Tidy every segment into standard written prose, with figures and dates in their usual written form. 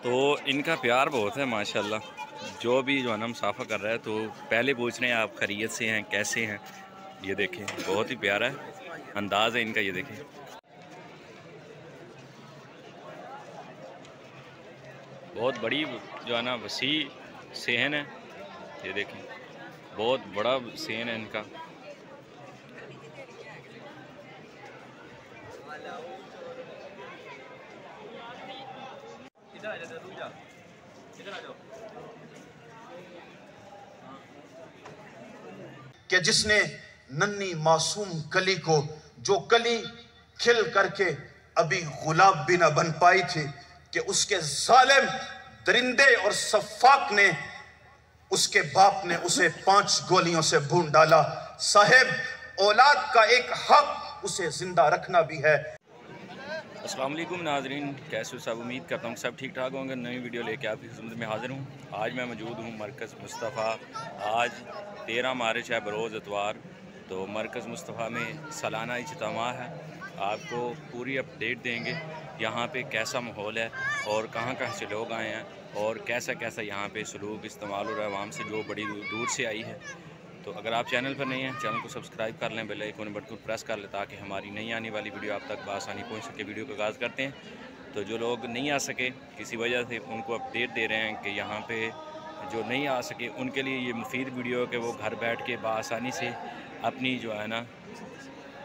तो इनका प्यार बहुत है माशाल्लाह। जो भी जो है ना मुसाफा कर रहा है तो पहले पूछ रहे हैं आप खैरियत से हैं, कैसे हैं। ये देखें बहुत ही प्यारा है अंदाज़ है इनका। ये देखें बहुत बड़ी जो है ना वसी सेहन है। ये देखें बहुत बड़ा सेहन है इनका। कि जिसने नन्ही मासूम कली को, जो कली खिल करके अभी गुलाब भी ना बन पाई थी, कि उसके जालिम दरिंदे और सफाक ने, उसके बाप ने उसे 5 गोलियों से भून डाला। साहेब, औलाद का एक हक उसे जिंदा रखना भी है। अस्सलाम वालेकुम नाजरीन, कैसे हो सब? उम्मीद करता हूँ सब ठीक ठाक होंगे। नई वीडियो लेके आपकी खिदमत में हाजिर हूँ। आज मैं मौजूद हूँ मरकज़ मुस्तफ़ा। आज 13 मार्च है, बरोज़ इतवार। तो मरकज़ मुस्तफ़ा में सालाना इज्तिमा है। आपको पूरी अपडेट देंगे यहाँ पे कैसा माहौल है और कहाँ कहाँ से लोग आए हैं और कैसा कैसा यहाँ पे सलूक इस्तेमाल हो रहा है आवाम से जो बड़ी दूर से आई है। तो अगर आप चैनल पर नहीं हैं, चैनल को सब्सक्राइब कर लें, बेल आइकन बटन को प्रेस कर लें ताकि हमारी नई आने वाली वीडियो आप तक आसानी पहुंच सके। वीडियो का आगाज़ करते हैं। तो जो लोग नहीं आ सके किसी वजह से, उनको अपडेट दे रहे हैं कि यहाँ पे जो नहीं आ सके उनके लिए ये मुफीद वीडियो है कि वो घर बैठ के बआसानी से अपनी जो है ना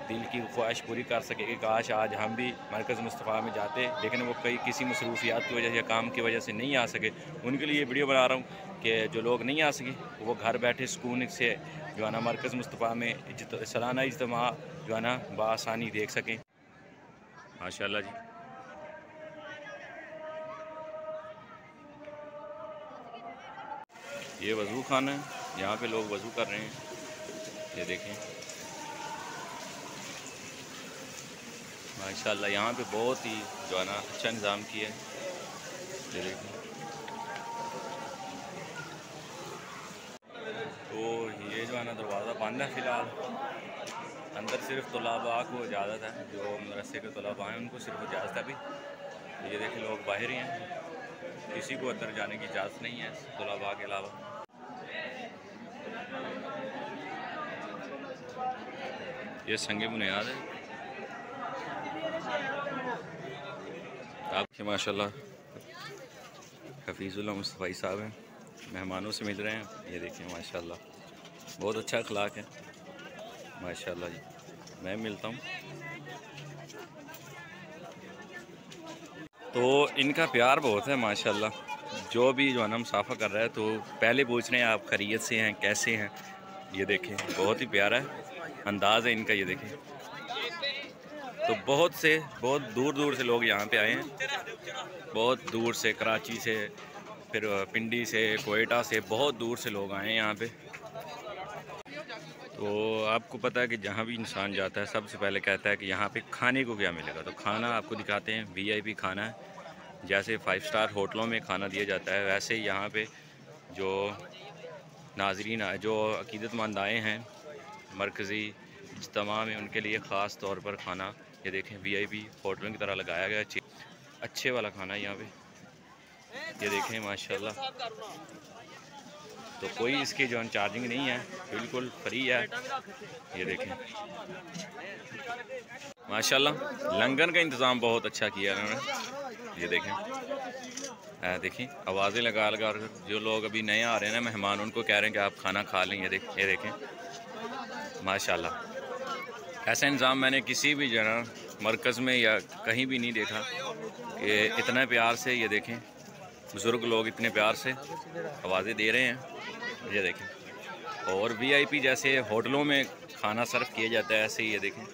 दिल की ख्वाहिश पूरी कर सके कि काश आज हम भी मरकज़ मुस्तफ़ा में जाते, लेकिन वो कई मसरूफियात की वजह से या काम की वजह से नहीं आ सके। उनके लिए वीडियो बना रहा हूँ कि जो लोग नहीं आ सके वो घर बैठे सुकून से जो है ना मरकज़ मुस्तफ़ा में सालाना इज्तिमा जो है ना बआसानी देख सकें। माशाल्लाह जी। ये वज़ू खाना है, यहाँ पे लोग वज़ू कर रहे हैं। ये देखें माशाल्लाह, यहाँ पे बहुत ही जो है ना अच्छा निज़ाम किया है। ये देखें तो ये जो है ना दरवाज़ा बंद है फ़िलहाल। अंदर सिर्फ तलबा को इजाज़त है, जो मदरसे के तलबा हैं उनको सिर्फ इजाज़त है अभी। तो ये देखें लोग बाहर ही हैं, किसी को अंदर जाने की इजाज़त नहीं है तलबा के अलावा। ये संगे बुनियाद है आपके। माशाल्लाह हफीज़ुल्लाह मुस्तफ़ा साहब हैं, मेहमानों से मिल रहे हैं। ये देखें माशाल्लाह बहुत अच्छा अखलाक है माशाल्लाह जी। मैं मिलता हूँ तो इनका प्यार बहुत है माशाल्लाह। जो भी जो है ना मुसाफा कर रहा है तो पहले पूछ रहे हैं आप खैरियत से हैं, कैसे हैं। ये देखें बहुत ही प्यारा है अंदाज़ है इनका। ये देखें तो बहुत दूर दूर से लोग यहाँ पे आए हैं, बहुत दूर से, कराची से, फिर पिंडी से, कोयटा से, बहुत दूर से लोग आए हैं यहाँ पे। तो आपको पता है कि जहाँ भी इंसान जाता है सबसे पहले कहता है कि यहाँ पे खाने को क्या मिलेगा। तो खाना आपको दिखाते हैं, वीआईपी खाना है। जैसे 5 स्टार होटलों में खाना दिया जाता है वैसे ही यहाँ पे जो नाजरीन आए, जो अकीदतमंद आए हैं मरकज़ी इज्तिमा में, उनके लिए ख़ास तौर पर खाना ये देखें वीआईपी होटलों की तरह लगाया गया। अच्छे वाला खाना है यहाँ पे। ये देखें माशाल्लाह। तो कोई इसकी जो चार्जिंग नहीं है, बिल्कुल फ्री है। ये देखें माशाल्लाह लंगर का इंतज़ाम बहुत अच्छा किया है उन्होंने। ये देखें देखिए आवाज़ें लगा लगा और जो लोग अभी नए आ रहे हैं ना मेहमान, उनको कह रहे हैं कि आप खाना खा लें। ये देखें माशाल्लाह ऐसा इंतज़ाम मैंने किसी भी जगह मरकज़ में या कहीं भी नहीं देखा कि इतना प्यार से। ये देखें बुज़ुर्ग लोग इतने प्यार से आवाज़ें दे रहे हैं। ये देखें और वीआईपी जैसे होटलों में खाना सर्व किया जाता है ऐसे ही। ये देखें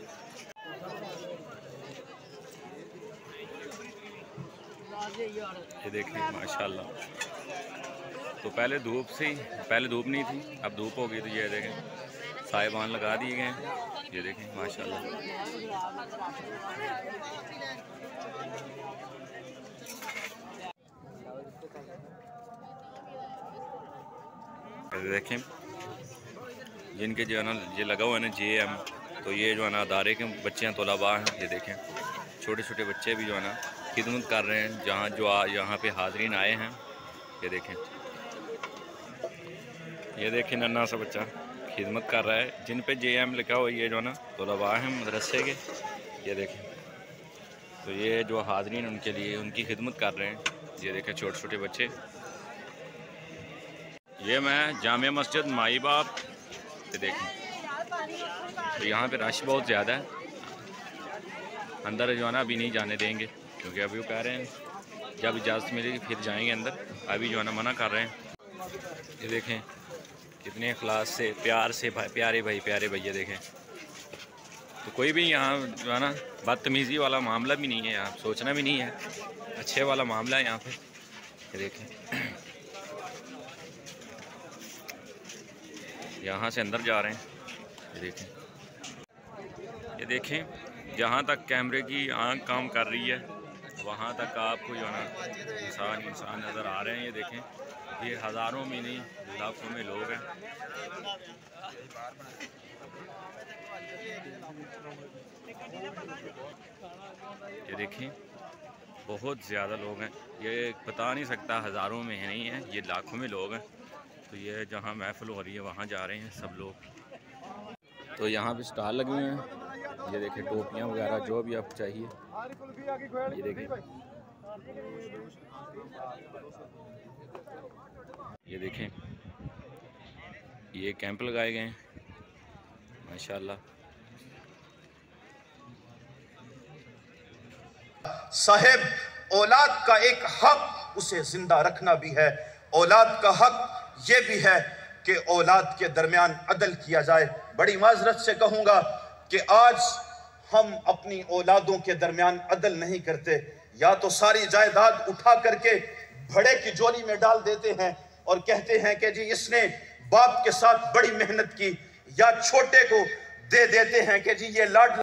ये देखें माशाल्लाह। तो पहले धूप नहीं थी, अब धूप हो गई। तो ये देखें साहिबान लगा दिए गए हैं। ये देखें माशाल्लाह देखें जिनके जो है ना ये लगा हुआ है ना JM, तो ये जो है ना अदारे के बच्चे हैं, तलबा हैं। ये देखें छोटे छोटे बच्चे भी जो है ना खिदमत कर रहे हैं। जहाँ जो यहाँ पे हाजरीन आए हैं, ये देखें नन्हा सा बच्चा खिदमत कर रहा है। जिन पे JM लिखा हुआ ये जो ना तलबा हैं मदरसे के, ये देखें। तो ये जो हाजरीन उनके लिए उनकी खिदमत कर रहे हैं। ये देखें छोटे छोटे बच्चे। ये मैं जामिया मस्जिद माई बाप, ये देखें। तो यहाँ पे रश बहुत ज़्यादा है, अंदर जो है ना अभी नहीं जाने देंगे, क्योंकि अभी वो कह रहे हैं जब इजाज़त मिलेगी फिर जाएंगे अंदर। अभी जो है ना मना कर रहे हैं। ये देखें कितने इखलास से प्यार से प्यारे भैया देखें। तो कोई भी यहाँ जो है ना बदतमीज़ी वाला मामला भी नहीं है, यहाँ सोचना भी नहीं है, अच्छे वाला मामला है यहाँ पे। ये देखें यहाँ से अंदर जा रहे हैं। ये देखें जहाँ तक कैमरे की आंख काम कर रही है वहाँ तक आपको जो है ना इंसान नज़र आ रहे हैं। ये देखें ये हज़ारों में नहीं लाखों में लोग हैं। ये देखें बहुत ज़्यादा लोग हैं, ये बता नहीं सकता हज़ारों में है नहीं है, ये लाखों में लोग हैं। तो ये जहाँ महफिल हो रही है वहाँ जा रहे हैं सब लोग। तो यहाँ पे स्टॉल लगे हुए हैं। ये देखें टोपियाँ वगैरह जो भी आपको चाहिए। ये देखें ये कैंप लगाए गए हैं माशाल्लाह। साहिब औलाद का एक हक उसे जिंदा रखना भी है। औलाद का हक ये भी है कि औलाद के दरमियान अदल किया जाए। बड़ी माजरत से कहूँगा कि आज हम अपनी औलादों के दरमियान अदल नहीं करते। या तो सारी जायदाद उठा करके भड़े की झोली में डाल देते हैं और कहते हैं कि जी इसने बाप के साथ बड़ी मेहनत की, या छोटे को दे देते हैं कि जी ये लाड